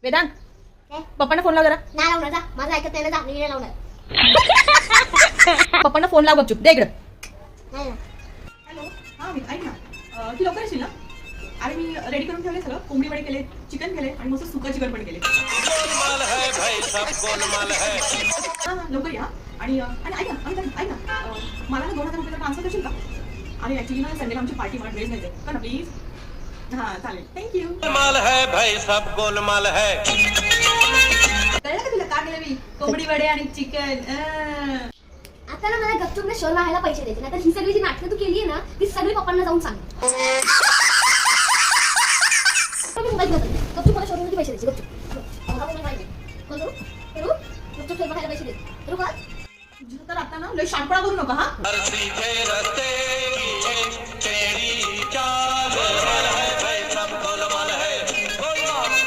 वेदांत पप्पांना फोन लाव जरा. नाही लावणार जा, माझं ऐकत नाही ना जा, मी नाही लावणार. पप्पांना फोन लाव गपचूप दे इकडं. नाही हॅलो. हां मी ऐक ना, तू लवकर येशील ना? अरे मी रेडी करून ठेवले सगळं. कोंबडी वडे केले, चिकन केले आणि मस्त सुकं चिकन पण केले. हां लवकर या. आणि ऐक ना ऐक ना, मला ना 2000 रुपये ट्रान्सफर करशील का? आणि ॲक्च्युली ना संडेला आमची पार्टी, मला ड्रेस घ्यायचे का ना प्लीज. हां चालेल, थँक्यू. गोलमाल है भाई सब गोलमाल है. कळलं का तुला का केलं मी? कोंबडी वडे आणि चिकन. आता ना मला गपचूप शो राहायला पैसे द्यायचे, नाहीतर ही सगळी जी नाटकं तू केली आहे ना ती सगळी पप्पांना जाऊन सांग. गपचूप मला शोरूममध्ये पैसे द्यायचे. गपचूप गपचूप शो राहायला पैसे द्यायचे. करू का? तुझं तर आता ना लय शानपणा करू नका. हां हर सीधे रस्ते की एक टेढ़ी चाल है.